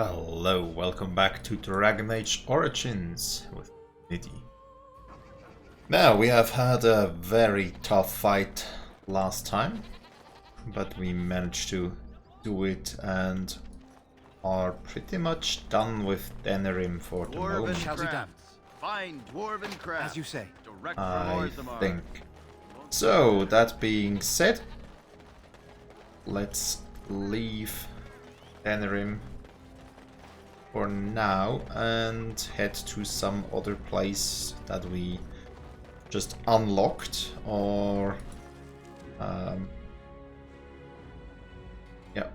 Hello, welcome back to Dragon Age Origins with Nidhi. Now, we have had a very tough fight last time, but we managed to do it and are pretty much done with Denerim for the moment. Fine dwarven craft. As you say. I think. So, that being said, let's leave Denerim for now and head to some other place that we just unlocked, or yeah,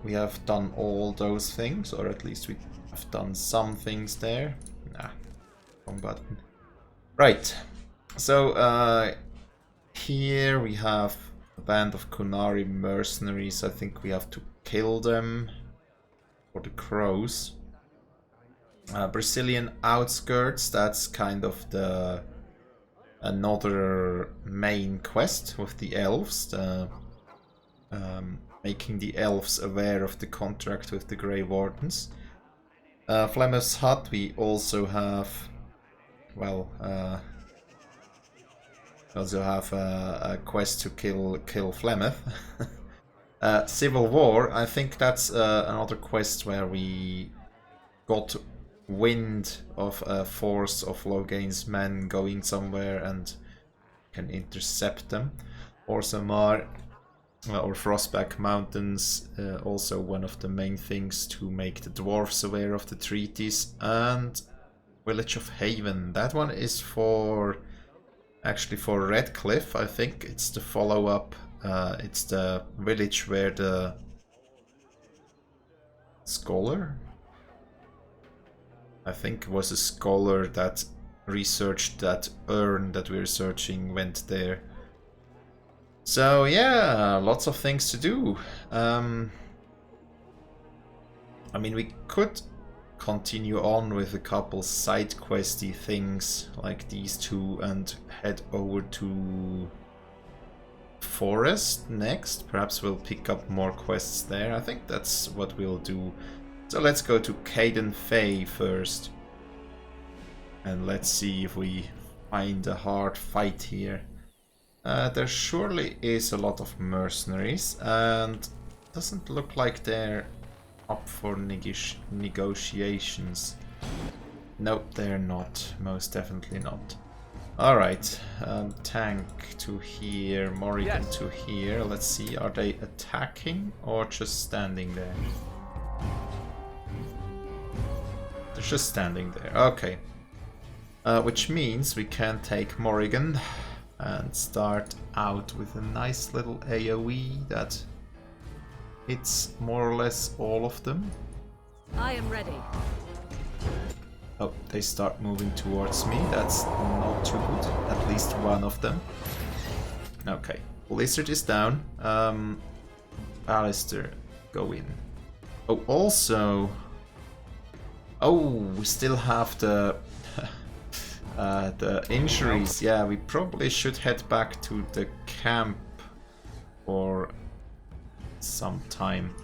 we have done all those things, or at least we have done some things there. Wrong button. Right, so here we have a band of Kunari mercenaries. I think we have to kill them for the crows. Brazilian outskirts, that's kind of the another main quest with the elves, making the elves aware of the contract with the Grey Wardens. Flemeth's Hut, we also have, well, a quest to kill Flemeth. Civil War, I think that's another quest where we got wind of a force of Logain's men going somewhere and can intercept them. Orzammar or Frostback Mountains, also one of the main things to make the dwarves aware of the treaties. And Village of Haven, that one is for actually for Redcliffe. I think it's the follow-up. It's the village where the scholar, I think, was a scholar that researched that urn that we're searching, went there. So yeah, lots of things to do. I mean, we could continue on with a couple side questy things like these two and head over to Forest next. Perhaps we'll pick up more quests there. I think that's what we'll do. So let's go to Kayden Fay first. And let's see if we find a hard fight here. There surely is a lot of mercenaries, and doesn't look like they're up for negotiations. Nope, they're not. Most definitely not. Alright, tank to here, Morrigan yes. To here. Let's see, are they attacking or just standing there? They're just standing there, okay. Which means we can take Morrigan and start out with a nice little AoE that hits more or less all of them. I am ready. Oh, they start moving towards me. That's not too good. At least one of them. Okay, Blizzard is down. Alistair, go in. Oh, also... Oh, we still have the injuries. Yeah, we probably should head back to the camp for some time.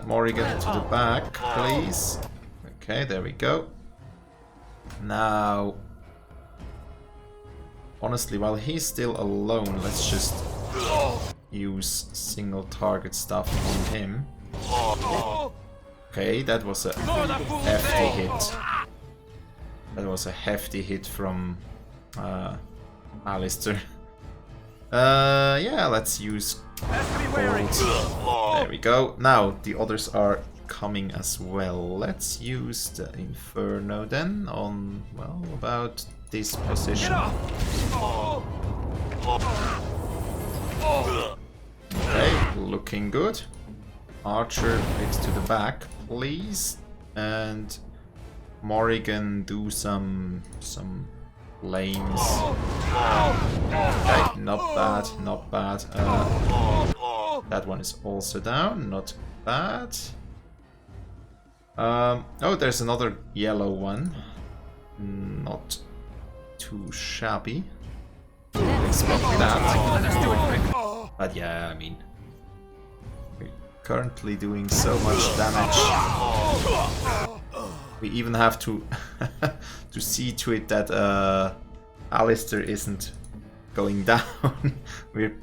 Morrigan to the back, please. Okay, there we go. Now, honestly, while he's still alone, let's just use single target stuff on him. Okay, that was a hefty hit. That was a hefty hit from Alistair. Yeah, let's use gold. There we go. Now, the others are coming as well. Let's use the Inferno then on, well, about this position. Okay, looking good. Archer fix to the back, please. And Morrigan, do some lanes. Okay, not bad, not bad. That one is also down, not bad. Oh, there's another yellow one. Not too shabby. Didn't expect that. But yeah, I mean, currently doing so much damage. We even have to to see to it that Alistair isn't going down. We're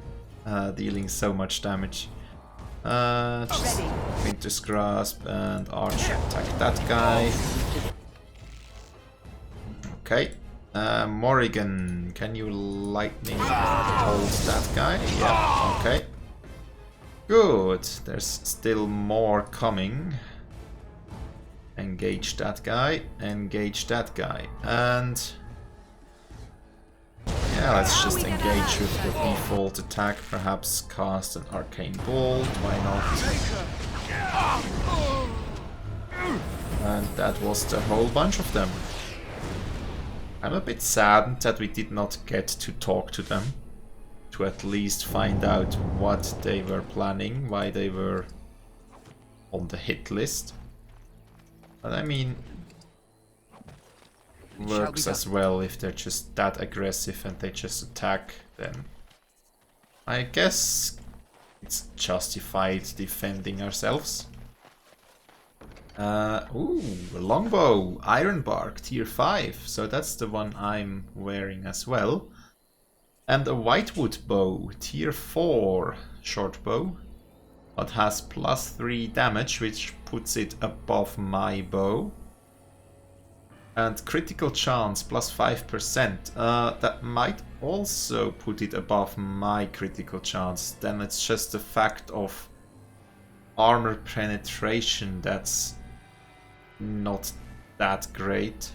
dealing so much damage. Just Winter's Grasp and Archer attack that guy. Okay. Morrigan, can you lightning hold that guy? Yeah, okay. Good. There's still more coming. Engage that guy. Engage that guy. And yeah, let's just engage with the default attack. Perhaps cast an Arcane Bolt. Why not? And that was the whole bunch of them. I'm a bit saddened that we did not get to talk to them. To at least find out what they were planning, why they were on the hit list. But I mean, works as well if they're just that aggressive and they just attack, then I guess it's justified defending ourselves. Ooh, longbow, Ironbark, tier 5, so that's the one I'm wearing as well. And a Whitewood bow, tier 4 short bow, but has +3 damage, which puts it above my bow. And critical chance, +5%. That might also put it above my critical chance. Then it's just the fact of armor penetration that's not that great.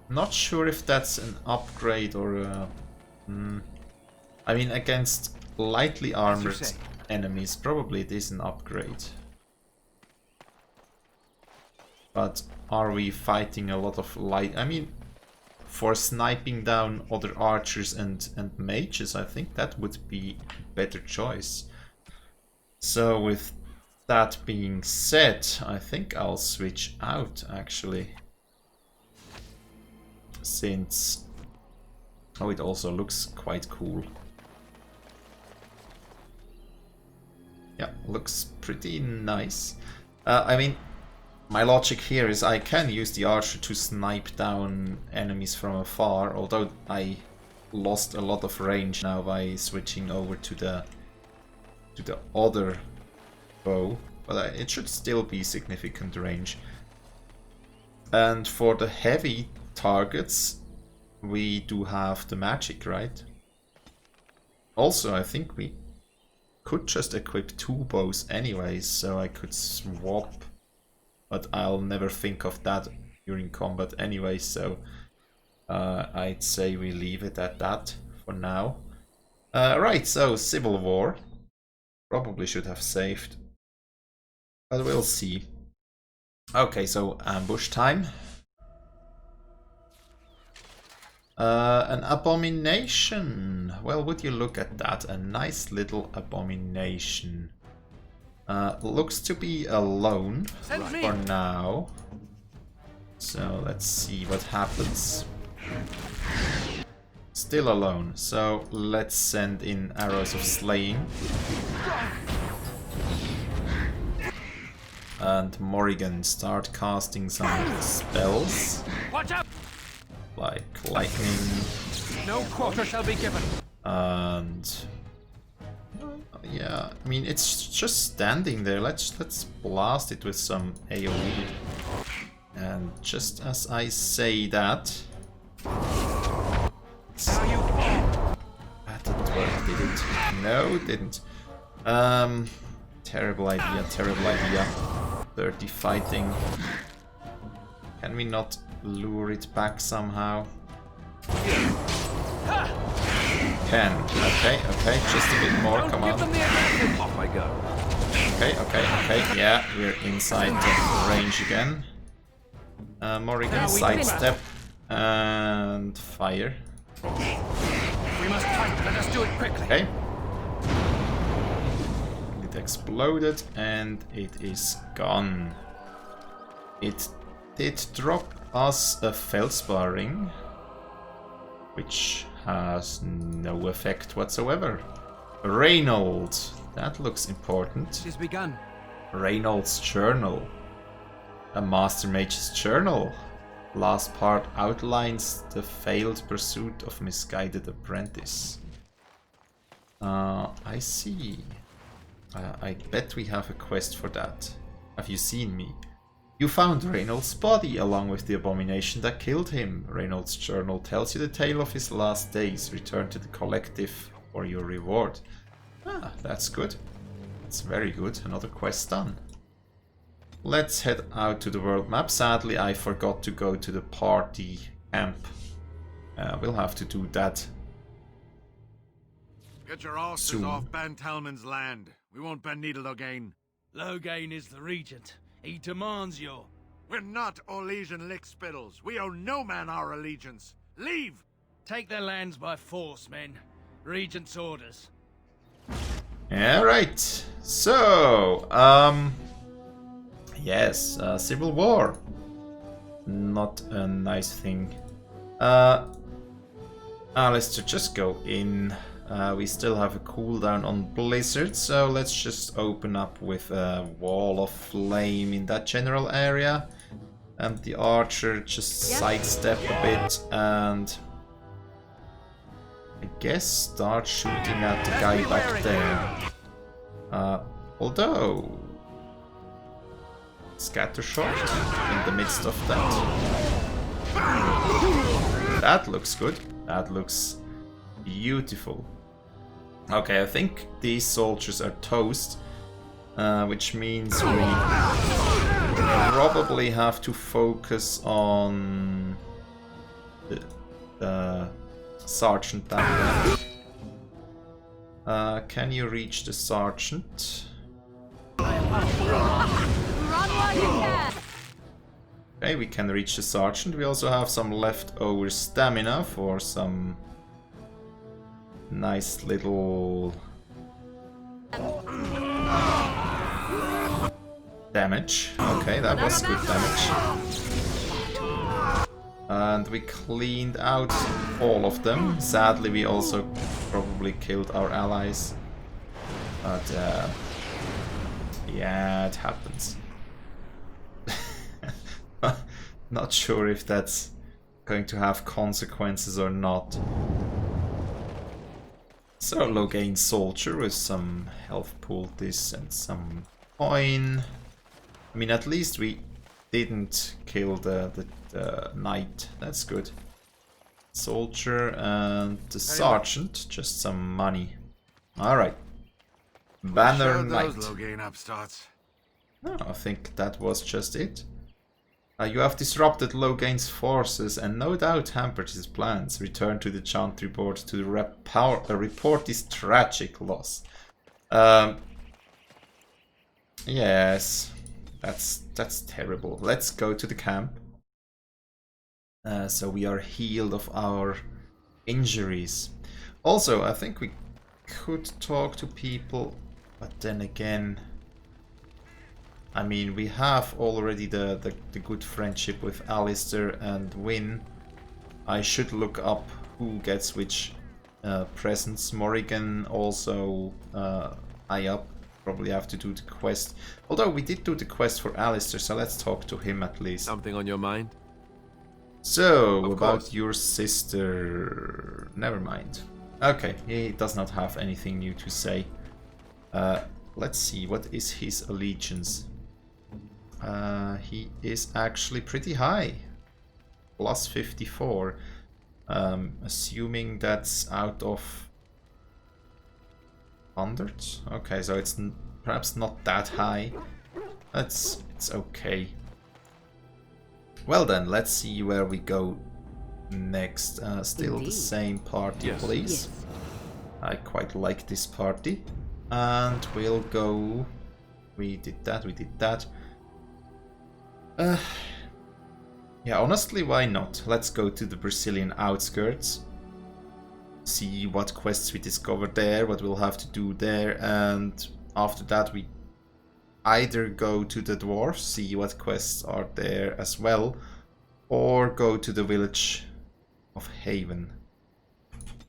Not sure if that's an upgrade or a... I mean, against lightly armored enemies, probably it is an upgrade. But are we fighting a lot of light? I mean, for sniping down other archers and mages, I think that would be a better choice. So with that being said, I think I'll switch out actually. Since... oh, it also looks quite cool. Yeah, looks pretty nice. I mean, my logic here is I can use the archer to snipe down enemies from afar, although I lost a lot of range now by switching over to the other bow, but it should still be significant range. And for the heavy targets, we do have the magic, right? Also, I think we could just equip 2 bows anyways, so I could swap, but I'll never think of that during combat anyway, so I'd say we leave it at that for now. Right, so Civil War. Probably should have saved, but we'll see. Okay, so ambush time. An abomination. Well, would you look at that? A nice little abomination. Looks to be alone for now. So let's see what happens. Still alone. So let's send in arrows of slaying. And Morrigan, start casting some spells. Watch out! Like lightning. No quarter shall be given. And yeah, I mean it's just standing there. Let's blast it with some AoE. And just as I say that, that didn't work, did it? No, it didn't. Terrible idea, terrible idea. Dirty fighting. Can we not lure it back somehow? Can. Okay, okay, just a bit more, come on. Off I go. Okay, okay, okay, yeah, we're inside the range again. Morrigan, sidestep, and fire. We must fight, let us do it quickly. Okay. It exploded, and it is gone. It did drop us a Feldspar ring, which has no effect whatsoever. Reynold. That looks important. It has begun. Reynold's journal. A Master Mage's journal. Last part outlines the failed pursuit of misguided apprentice. I see. I bet we have a quest for that. Have you seen me? You found Reynold's body along with the abomination that killed him. Reynold's journal tells you the tale of his last days. Return to the collective for your reward. Ah, that's good. That's very good. Another quest done. Let's head out to the world map. Sadly, I forgot to go to the party camp. We'll have to do that. Get your asses Soon. off Ban Talman's land. We won't bend needle Logain. Logain is the regent. He demands your... We're not Orlesian lickspittles. We owe no man our allegiance. Leave! Take their lands by force, men. Regent's orders. Alright. So, yes, civil war. Not a nice thing. Alistair, just go in. We still have a cooldown on Blizzard, so let's just open up with a wall of flame in that general area. And the archer just sidestep a bit and I guess start shooting at the guy back there. Although scattershot in the midst of that. That looks good. That looks beautiful. Okay, I think these soldiers are toast, which means we probably have to focus on the sergeant down there. Can you reach the sergeant? Okay, we can reach the sergeant. We also have some leftover stamina for some nice little damage. Okay, that was good damage. And we cleaned out all of them. Sadly, we also probably killed our allies. But yeah, it happens. Not sure if that's going to have consequences or not. So, Logain soldier with some health poultice and some coin. I mean, at least we didn't kill the knight. That's good. Soldier and the sergeant, just some money. Alright. Banner Knight. Those Logain upstarts. No, I think that was just it. You have disrupted Logain's forces and no doubt hampered his plans. Return to the Chantry board to report this tragic loss. Yes, that's terrible. Let's go to the camp. So we are healed of our injuries. Also, I think we could talk to people, but then again, I mean, we have already the good friendship with Alistair and Wynne. I should look up who gets which presents. Morrigan also high up. Probably have to do the quest. Although we did do the quest for Alistair, so let's talk to him at least. Something on your mind? So, Of about course. your sister... Never mind. Okay, he does not have anything new to say. Let's see, what is his allegiance? He is actually pretty high. Plus 54. Assuming that's out of 100? Okay, so it's perhaps not that high. It's okay. Well then, let's see where we go next. Still the same party, Yes. please. I quite like this party. And we'll go... We did that, we did that. Yeah, honestly, why not? Let's go to the Brazilian outskirts. See what quests we discover there, what we'll have to do there, and after that we either go to the dwarves, see what quests are there as well, or go to the village of Haven.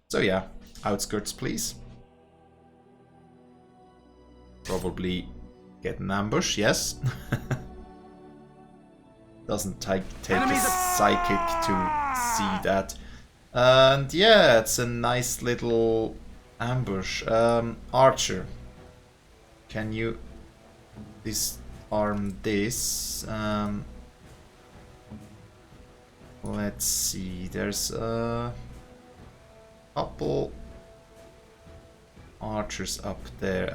So yeah, outskirts please. probably get an ambush, yes. Doesn't take a psychic to see that. And yeah, it's a nice little ambush. Archer, can you disarm this? Let's see, there's a couple archers up there.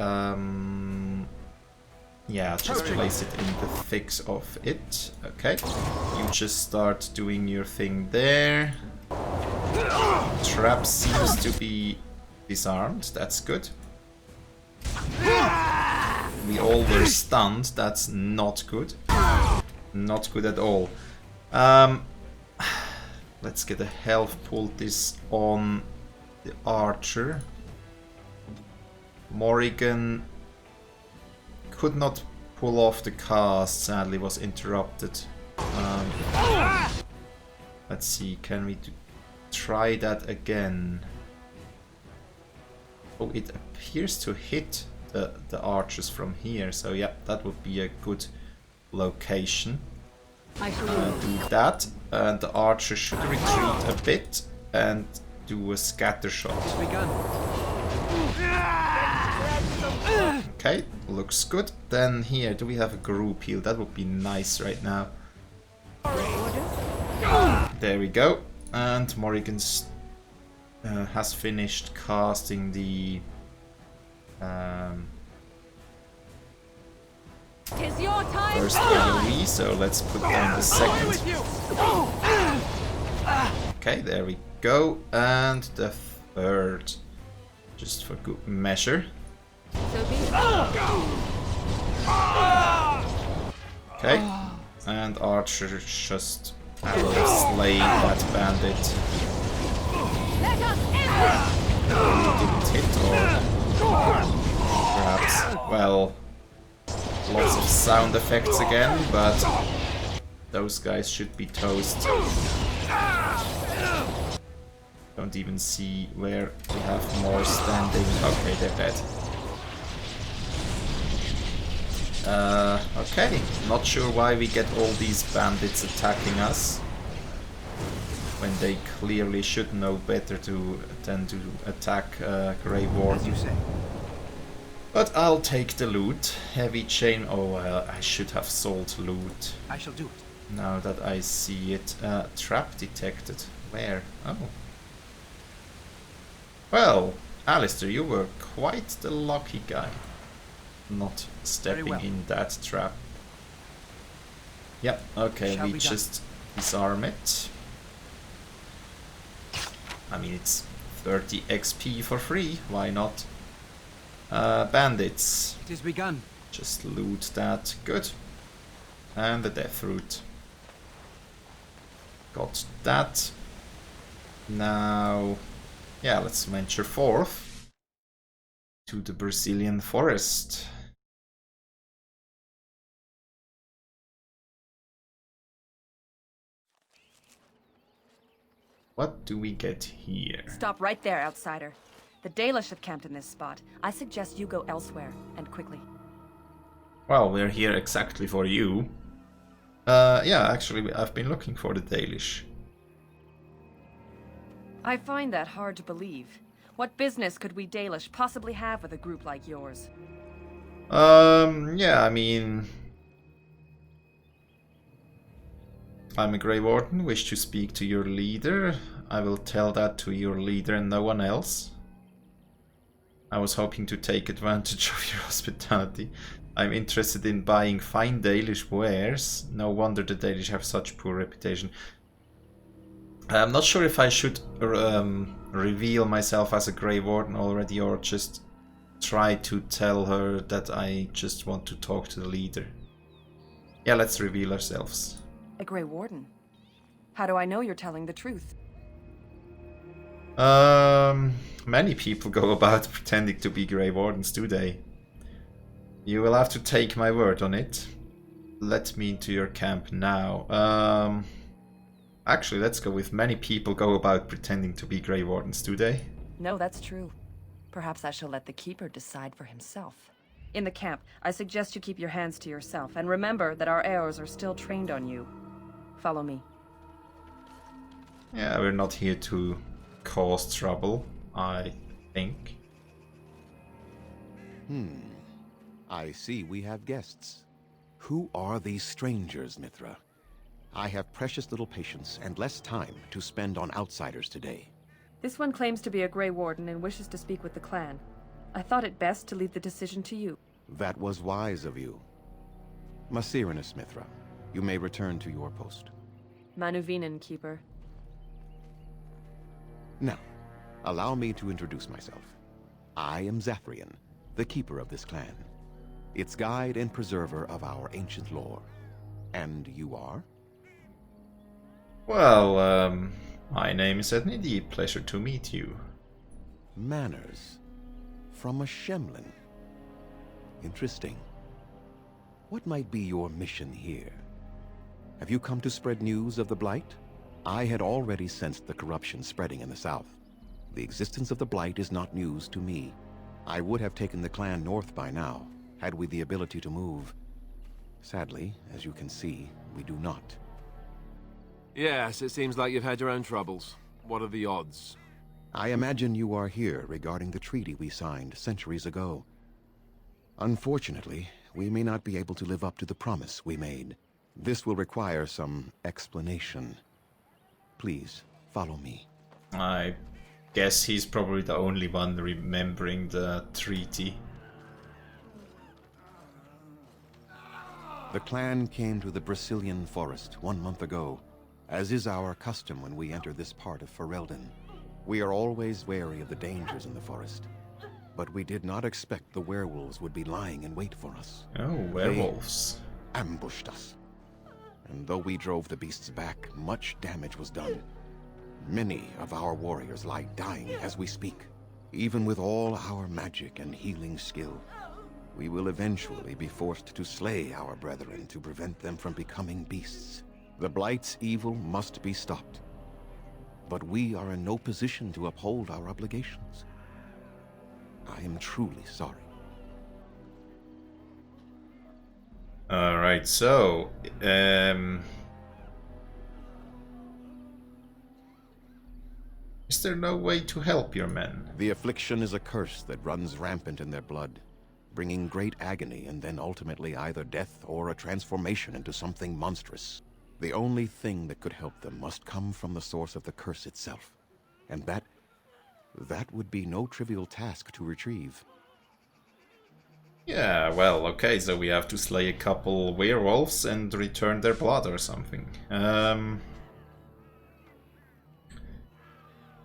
Yeah, just place it in the fix of it. Okay, you just start doing your thing there. Trap seems to be disarmed, that's good. We all were stunned, that's not good. Not good at all. Let's get a health pull this on the archer. Morrigan could not pull off the cast, sadly was interrupted. Let's see, can we try that again? Oh, it appears to hit the archers from here, so yeah, that would be a good location. Do that, and the archer should retreat a bit and do a scatter shot. Okay, looks good. Then here, do we have a group heal? That would be nice right now. There we go. And Morrigan's has finished casting the first AoE, so let's put down the second. Okay, there we go. And the third, just for good measure. Okay, and Archer just slay that bandit. Didn't hit, or perhaps, well, lots of sound effects again, but those guys should be toast. Don't even see where we have more standing. Okay, they're dead. Okay, not sure why we get all these bandits attacking us when they clearly should know better than to attack Grey Warden. But I'll take the loot. Heavy chain. Oh, well, I should have sold loot. I shall do it. Now that I see it. Trap detected. Where? Oh. Well, Alistair, you were quite the lucky guy. Not stepping in that trap. Yep, okay, we just disarm it. I mean, it's 30 XP for free, why not? Bandits. It is begun. Just loot that, good. And the death root. Got that. Now, yeah, let's venture forth to the Brazilian forest. What do we get here? Stop right there, outsider. The Dalish have camped in this spot. I suggest you go elsewhere, and quickly. Well, we're here exactly for you. Yeah, actually, I've been looking for the Dalish. I find that hard to believe. What business could we Dalish possibly have with a group like yours? Yeah, I mean... I'm a Grey Warden, wish to speak to your leader. I will tell that to your leader and no one else. I was hoping to take advantage of your hospitality. I'm interested in buying fine Dalish wares. No wonder the Dalish have such poor reputation. I'm not sure if I should reveal myself as a Grey Warden already, or just try to tell her that I just want to talk to the leader. Yeah, let's reveal ourselves. A Grey Warden? How do I know you're telling the truth? Many people go about pretending to be Grey Wardens, do they? You will have to take my word on it. Let me into your camp now. Actually, let's go with many people go about pretending to be Grey Wardens, do they? No, that's true. Perhaps I shall let the Keeper decide for himself. In the camp, I suggest you keep your hands to yourself, and remember that our arrows are still trained on you. Follow me. Yeah, we're not here to cause trouble, I think. I see we have guests. Who are these strangers, Mithra? I have precious little patience and less time to spend on outsiders today. This one claims to be a Grey Warden and wishes to speak with the clan. I thought it best to leave the decision to you. That was wise of you. Masirinus, Mithra, you may return to your post. Manuvinen, Keeper. Now, allow me to introduce myself. I am Zathrian, the keeper of this clan, its guide and preserver of our ancient lore. And you are? Well, my name is Ednidi. Pleasure to meet you. Manners. From a Shemlin. Interesting. What might be your mission here? Have you come to spread news of the Blight? I had already sensed the corruption spreading in the south. The existence of the Blight is not news to me. I would have taken the clan north by now, had we the ability to move. Sadly, as you can see, we do not. Yes, it seems like you've had your own troubles. What are the odds? I imagine you are here regarding the treaty we signed centuries ago. Unfortunately, we may not be able to live up to the promise we made. This will require some explanation. Please, follow me. I guess he's probably the only one remembering the treaty. The clan came to the Brazilian forest 1 month ago, as is our custom when we enter this part of Ferelden. We are always wary of the dangers in the forest, but we did not expect the werewolves would be lying in wait for us. Oh, werewolves. They ambushed us. And though we drove the beasts back, much damage was done. Many of our warriors lie dying as we speak. Even with all our magic and healing skill, we will eventually be forced to slay our brethren to prevent them from becoming beasts. The Blight's evil must be stopped. But we are in no position to uphold our obligations. I am truly sorry. Alright, so... is there no way to help your men? The affliction is a curse that runs rampant in their blood, bringing great agony and then ultimately either death or a transformation into something monstrous. The only thing that could help them must come from the source of the curse itself. And that would be no trivial task to retrieve. Yeah, well, okay, so we have to slay a couple werewolves and return their blood or something.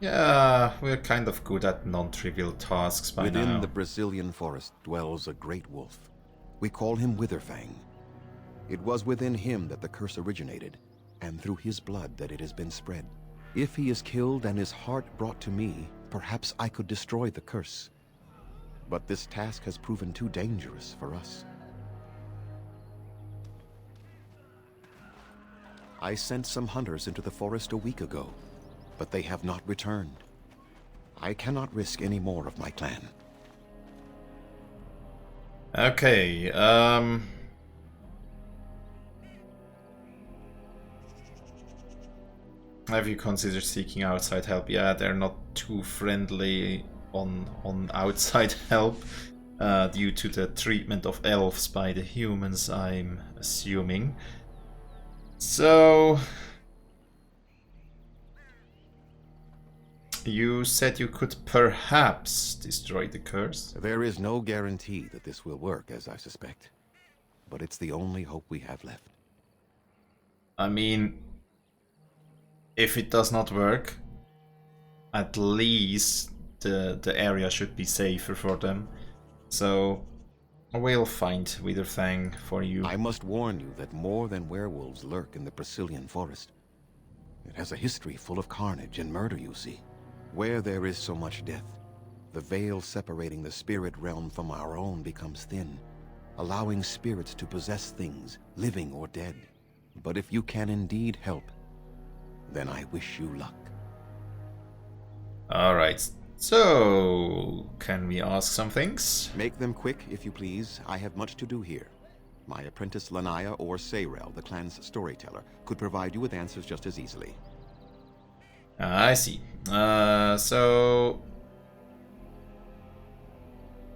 Yeah, we're kind of good at non-trivial tasks by now. Within the Brazilian forest dwells a great wolf. We call him Witherfang. It was within him that the curse originated, and through his blood that it has been spread. If he is killed and his heart brought to me, perhaps I could destroy the curse. But this task has proven too dangerous for us. I sent some hunters into the forest a week ago, but they have not returned. I cannot risk any more of my clan. Okay, have you considered seeking outside help? Yeah, they're not too friendly on outside help due to the treatment of elves by the humans, I'm assuming. So you said you could perhaps destroy the curse? There is no guarantee that this will work, as I suspect. But it's the only hope we have left. I mean, if it does not work, at least the area should be safer for them. So we'll find Witherfang for you. I must warn you that more than werewolves lurk in the Brazilian forest. It has a history full of carnage and murder, you see. Where there is so much death, the veil separating the spirit realm from our own becomes thin, allowing spirits to possess things, living or dead. But if you can indeed help, then I wish you luck. Alright, So, can we ask some things? Make them quick, if you please. I have much to do here. My apprentice Lanaya or Sayrel, the clan's storyteller, could provide you with answers just as easily. I see. So...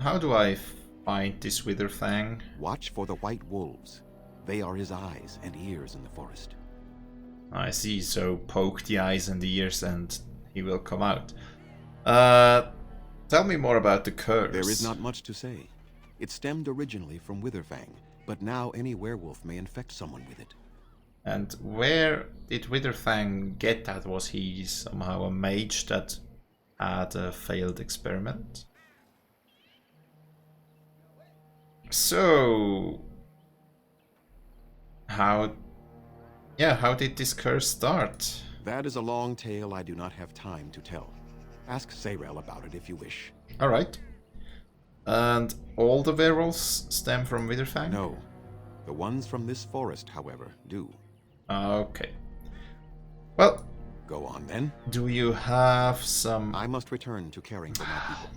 How do I find this Witherfang? Watch for the white wolves. They are his eyes and ears in the forest. I see, so poke the eyes and the ears and he will come out. Tell me more about the curse. There is not much to say. It stemmed originally from Witherfang, but now any werewolf may infect someone with it. And where did Witherfang get that? Was he somehow a mage that had a failed experiment? So... How did this curse start? That is a long tale I do not have time to tell. Ask Sayrel about it if you wish. Alright. And all the werewolves stem from Witherfang? No. The ones from this forest, however, do. Okay. Well, Go on then. do you have some... I must return to caring for my people.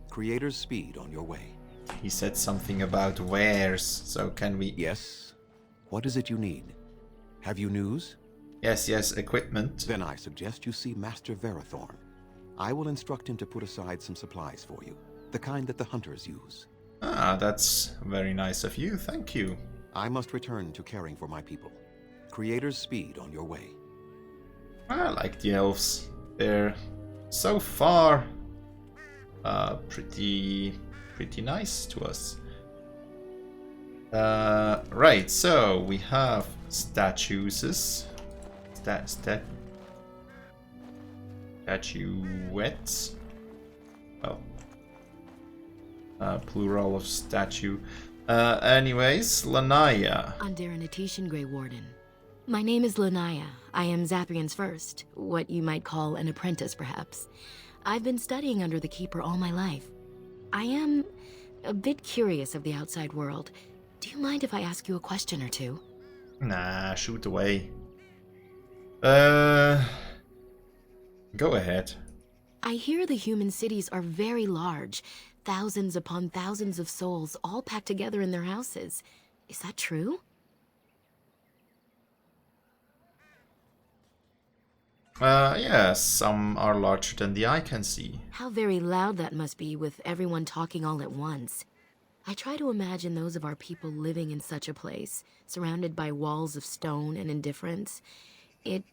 Creator's speed on your way. He said something about wares, so can we... Yes? What is it you need? Have you news? Yes, equipment. Then I suggest you see Master Verathorn. I will instruct him to put aside some supplies for you, the kind that the hunters use. Ah, that's very nice of you, thank you. I must return to caring for my people. Creator's speed on your way. I like the elves. They're so far pretty nice to us. Right, so we have statues. Statuettes. Well, plural of statue. Anyways, Lanaya. Under an Etetian Grey Warden. My name is Lanaya. I am Zathrian's first, what you might call an apprentice, perhaps. I've been studying under the Keeper all my life. I am a bit curious of the outside world. Do you mind if I ask you a question or two? Nah, shoot away. Go ahead. I hear the human cities are very large. Thousands upon thousands of souls all packed together in their houses. Is that true? Yeah, some are larger than the eye can see. How very loud that must be with everyone talking all at once. I try to imagine those of our people living in such a place, surrounded by walls of stone and indifference. It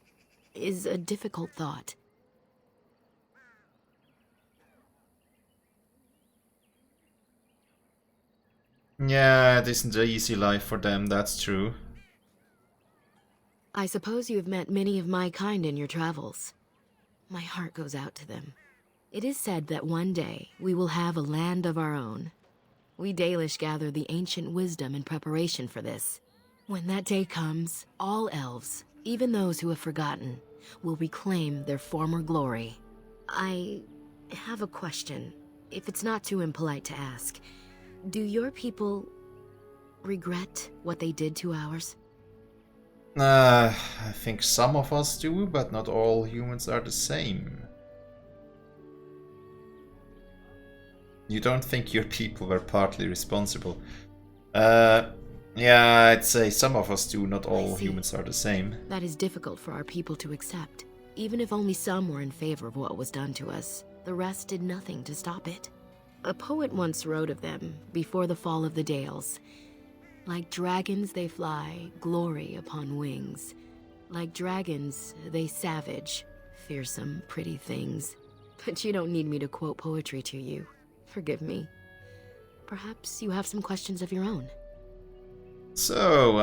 is a difficult thought. Yeah, it isn't an easy life for them, that's true. I suppose you have met many of my kind in your travels. My heart goes out to them. It is said that one day we will have a land of our own. We Dalish gather the ancient wisdom in preparation for this. When that day comes, all elves, even those who have forgotten, will reclaim their former glory. I have a question, if it's not too impolite to ask. Do your people regret what they did to ours? I think some of us do, but not all humans are the same. You don't think your people were partly responsible? Yeah, I'd say some of us do, not all humans are the same. That is difficult for our people to accept. Even if only some were in favor of what was done to us, the rest did nothing to stop it. A poet once wrote of them, before the fall of the Dales. Like dragons they fly, glory upon wings. Like dragons, they savage, fearsome, pretty things. But you don't need me to quote poetry to you. Forgive me. Perhaps you have some questions of your own. So,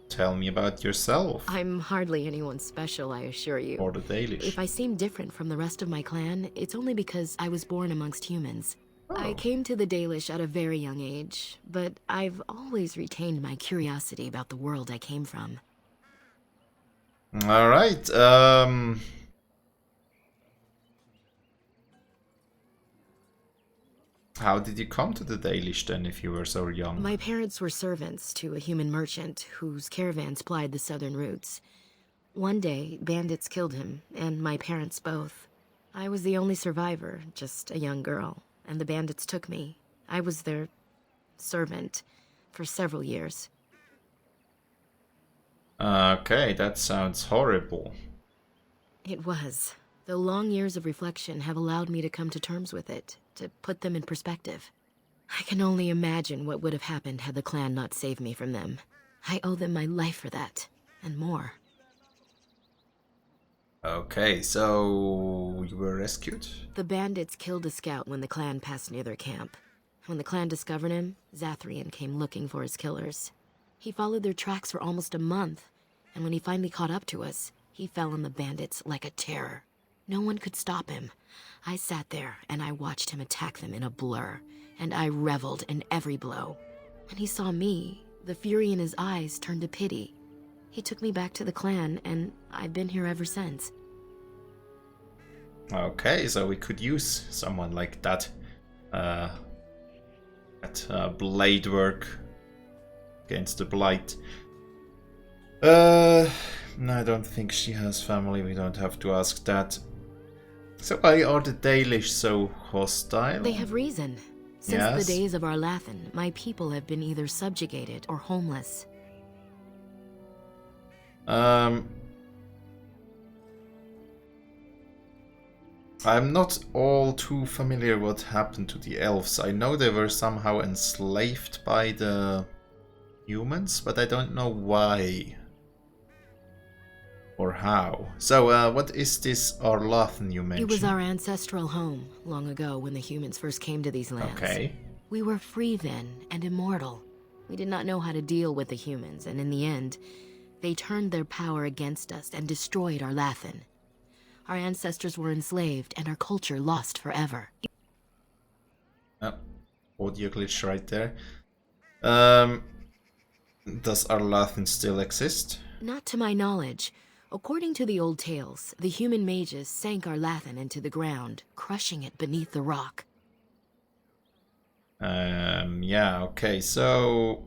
tell me about yourself. I'm hardly anyone special, I assure you. Or the Dalish. If I seem different from the rest of my clan, it's only because I was born amongst humans. Oh. I came to the Dalish at a very young age, but I've always retained my curiosity about the world I came from. Alright, how did you come to the Dalish then, if you were so young? My parents were servants to a human merchant whose caravans plied the southern routes. One day, bandits killed him, and my parents both. I was the only survivor, just a young girl, and the bandits took me. I was their servant for several years. Okay, that sounds horrible. It was, though long years of reflection have allowed me to come to terms with it, to put them in perspective. I can only imagine what would have happened had the clan not saved me from them. I owe them my life for that, and more. Okay, so you were rescued? The bandits killed a scout when the clan passed near their camp. When the clan discovered him, Zathrian came looking for his killers. He followed their tracks for almost a month, and when he finally caught up to us, he fell on the bandits like a terror. No one could stop him. I sat there and I watched him attack them in a blur, and I reveled in every blow. When he saw me, the fury in his eyes turned to pity. He took me back to the clan, and I've been here ever since. Okay, so we could use someone like that. Blade work against the Blight. No, I don't think she has family. We don't have to ask that. So why are the Dalish so hostile? They have reason. Since Yes. the days of Arlathan, my people have been either subjugated or homeless. I'm not all too familiar what happened to the elves. I know they were somehow enslaved by the humans, but I don't know why or how. So, what is this Arlathan you mentioned? It was our ancestral home, long ago when the humans first came to these lands. Okay. We were free then, and immortal. We did not know how to deal with the humans, and in the end, they turned their power against us and destroyed Arlathan. Our ancestors were enslaved, and our culture lost forever. Oh, audio glitch right there. Does Arlathan still exist? Not to my knowledge. According to the old tales, the human mages sank Arlathan into the ground, crushing it beneath the rock. Yeah, okay, so...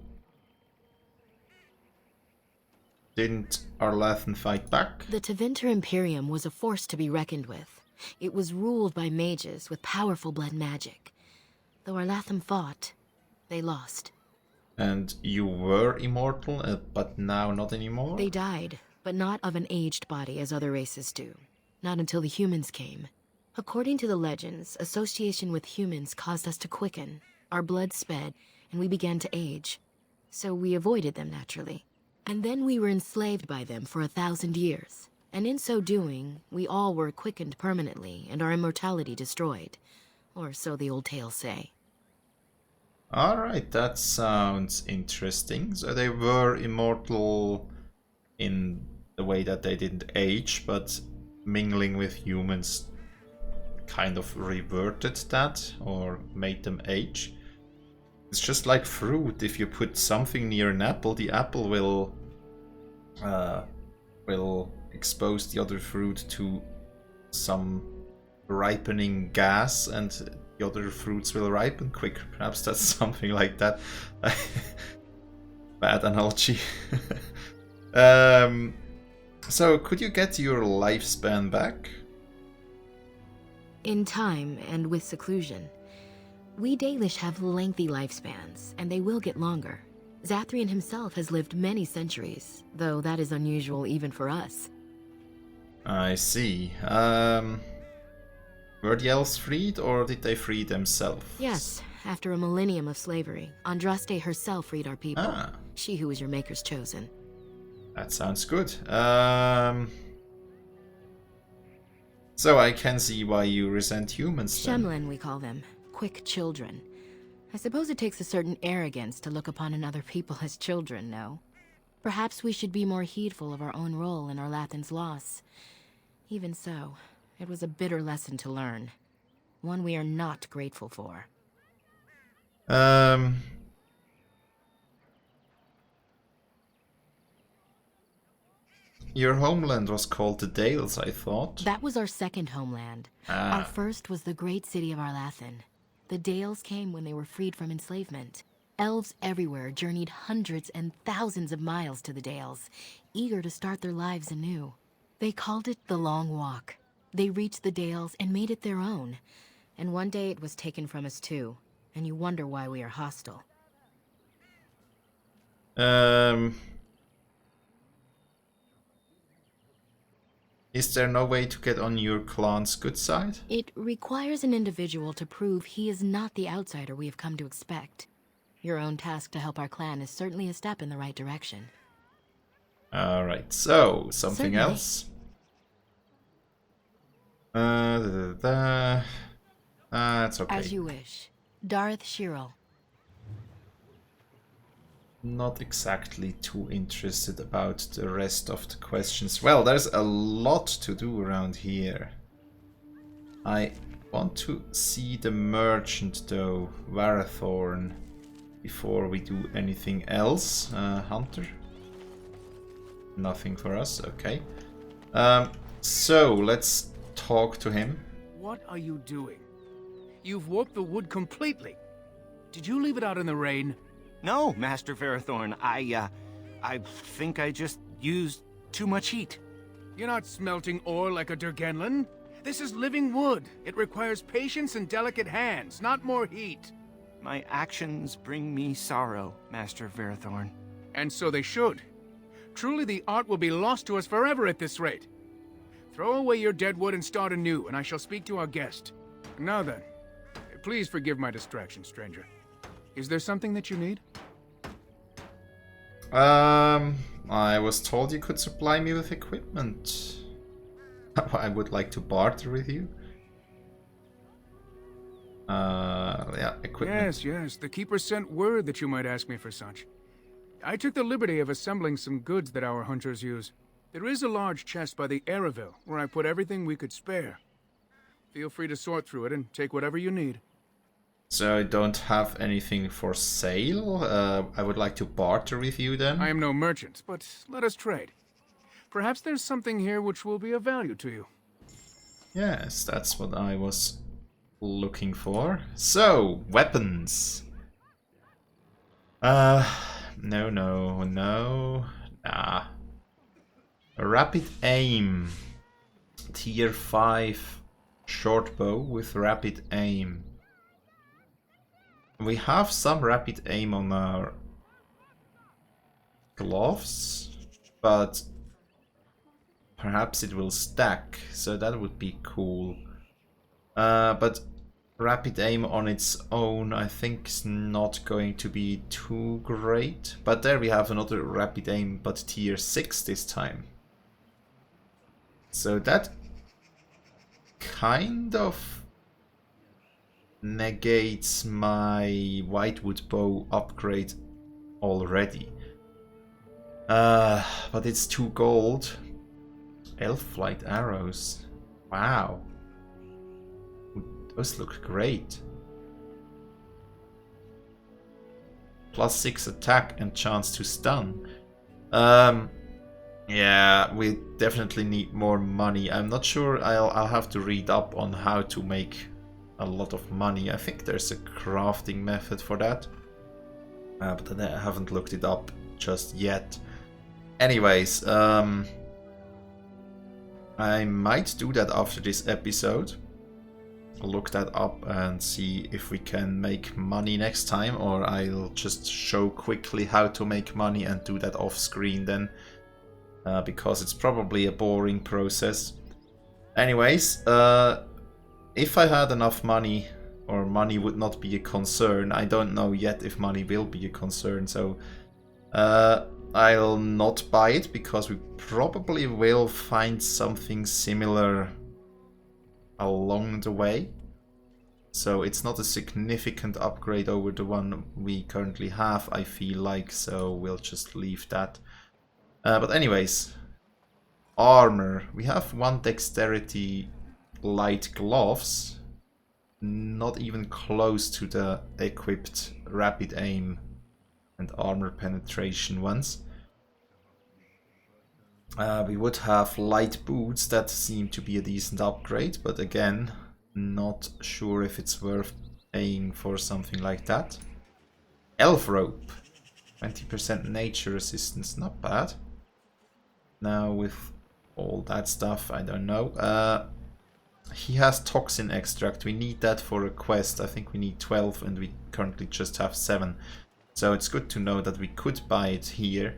Didn't Arlathan fight back? The Tevinter Imperium was a force to be reckoned with. It was ruled by mages with powerful blood magic. Though Arlathan fought, they lost. And you were immortal, but now not anymore? They died, but not of an aged body as other races do. Not until the humans came. According to the legends, association with humans caused us to quicken. Our blood sped, and we began to age. So we avoided them naturally. And then we were enslaved by them for 1,000 years. And in so doing, we all were quickened permanently and our immortality destroyed. Or so the old tales say. Alright, that sounds interesting. So they were immortal in the way that they didn't age, but mingling with humans kind of reverted that or made them age. It's just like fruit. If you put something near an apple, the apple will expose the other fruit to some ripening gas, and the other fruits will ripen quicker. Perhaps that's something like that. Bad analogy. So, could you get your lifespan back? In time and with seclusion. We Dalish have lengthy lifespans, and they will get longer. Zathrian himself has lived many centuries, though that is unusual even for us. I see. Were the elves freed, or did they free themselves? Yes, after a millennium of slavery, Andraste herself freed our people. Ah. She who was your maker's chosen. That sounds good. So I can see why you resent humans then. Shemlin, we call them. Quick children. I suppose it takes a certain arrogance to look upon another people as children, no? Perhaps we should be more heedful of our own role in Arlathan's loss. Even so, it was a bitter lesson to learn. One we are not grateful for. Your homeland was called the Dales, I thought. That was our second homeland. Our first was the great city of Arlathan. The Dales came when they were freed from enslavement. Elves everywhere journeyed hundreds and thousands of miles to the Dales, eager to start their lives anew. They called it the Long Walk. They reached the Dales and made it their own. And one day it was taken from us too. And you wonder why we are hostile. Is there no way to get on your clan's good side? It requires an individual to prove he is not the outsider we have come to expect. Your own task to help our clan is certainly a step in the right direction. Alright, so, something Certainly. else? It's okay. As you wish. Darth Shirel. Not exactly too interested about the rest of the questions. Well, there's a lot to do around here. I want to see the merchant though, Varathorn, before we do anything else. Hunter? Nothing for us, okay. So, let's talk to him. What are you doing? You've warped the wood completely. Did you leave it out in the rain? No, Master Varathorn. I think I just used too much heat. You're not smelting ore like a Durgenlin. This is living wood. It requires patience and delicate hands, not more heat. My actions bring me sorrow, Master Varathorn. And so they should. Truly the art will be lost to us forever at this rate. Throw away your dead wood and start anew, and I shall speak to our guest. Now then, please forgive my distraction, stranger. Is there something that you need? I was told you could supply me with equipment. I would like to barter with you. Yeah, equipment. Yes, the Keeper sent word that you might ask me for such. I took the liberty of assembling some goods that our hunters use. There is a large chest by the Araville, where I put everything we could spare. Feel free to sort through it and take whatever you need. So I don't have anything for sale? I would like to barter with you then? I am no merchant, but let us trade. Perhaps there's something here which will be of value to you. Yes, that's what I was looking for. So, weapons. No. Nah. A rapid aim. Tier 5 short bow with rapid aim. We have some rapid aim on our gloves, but perhaps it will stack, so that would be cool. But rapid aim on its own I think is not going to be too great. But there we have another rapid aim, but tier 6 this time. So that kind of negates my whitewood bow upgrade already. But it's 2 gold. Elf flight arrows. Wow. Those look great. +6 attack and chance to stun. Yeah, we definitely need more money. I'm not sure. I'll have to read up on how to make a lot of money. I think there's a crafting method for that. But I haven't looked it up just yet. Anyways, I might do that after this episode. Look that up and see if we can make money next time, or I'll just show quickly how to make money and do that off screen then, because it's probably a boring process. Anyways, if I had enough money, or money would not be a concern, I don't know yet if money will be a concern, so I'll not buy it, because we probably will find something similar along the way. So it's not a significant upgrade over the one we currently have, I feel like, so we'll just leave that. But anyways, armor. We have 1 dexterity light gloves, not even close to the equipped rapid aim and armor penetration ones. We would have light boots that seem to be a decent upgrade, but again, not sure if it's worth paying for something like that. Elf rope, 20% nature resistance, not bad. Now with all that stuff, I don't know. he has toxin extract. We need that for a quest. I think we need 12 and we currently just have 7. So it's good to know that we could buy it here.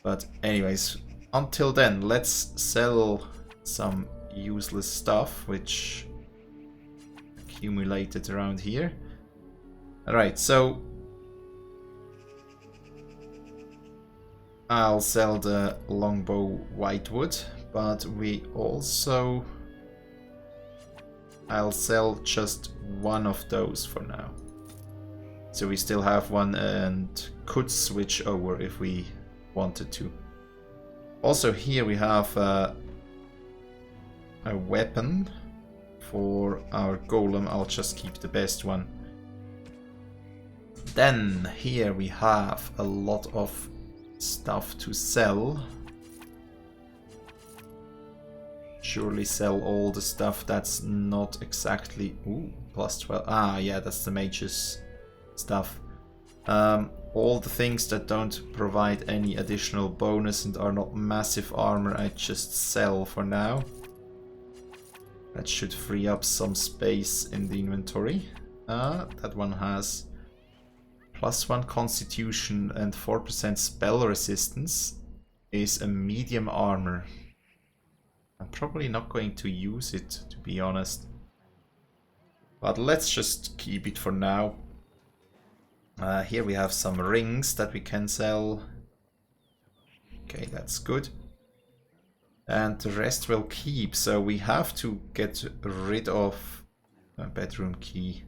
But anyways, until then, let's sell some useless stuff which accumulated around here. Alright, so I'll sell the longbow whitewood, but I'll sell just one of those for now. So we still have one and could switch over if we wanted to. Also here we have a weapon for our golem. I'll just keep the best one. Then here we have a lot of stuff to sell. Surely sell all the stuff that's not exactly... Ooh, plus 12. Ah, yeah, that's the mage's stuff. All the things that don't provide any additional bonus and are not massive armor, I just sell for now. That should free up some space in the inventory. That one has +1 constitution and 4% spell resistance. Is a medium armor. I'm probably not going to use it, to be honest. But let's just keep it for now. Here we have some rings that we can sell. Okay, that's good. And the rest will keep, so we have to get rid of a bedroom key.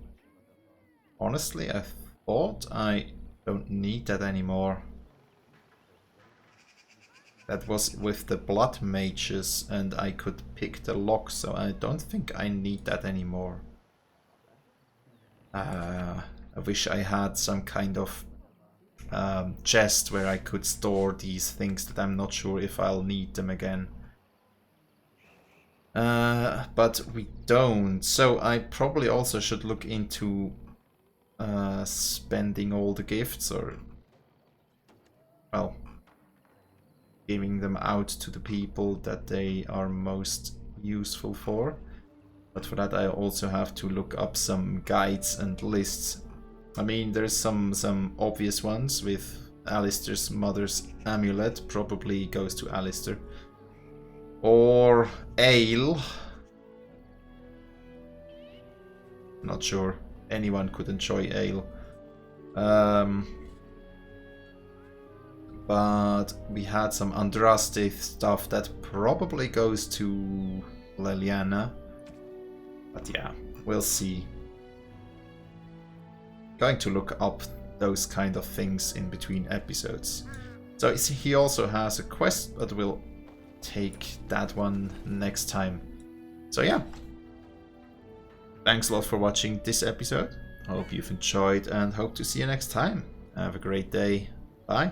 Honestly, I thought I don't need that anymore. That was with the blood mages and I could pick the lock, so I don't think I need that anymore. I wish I had some kind of chest where I could store these things that I'm not sure if I'll need them again. But we don't, so I probably also should look into spending all the gifts, or well, giving them out to the people that they are most useful for. But for that I also have to look up some guides and lists. I mean, there's some obvious ones with Alistair's mother's amulet, probably goes to Alistair. Or ale. Not sure. Anyone could enjoy ale. But we had some Andraste stuff that probably goes to Leliana. But yeah, we'll see. Going to look up those kind of things in between episodes. So he also has a quest, but we'll take that one next time. So yeah. Thanks a lot for watching this episode. Hope you've enjoyed and hope to see you next time. Have a great day. Bye.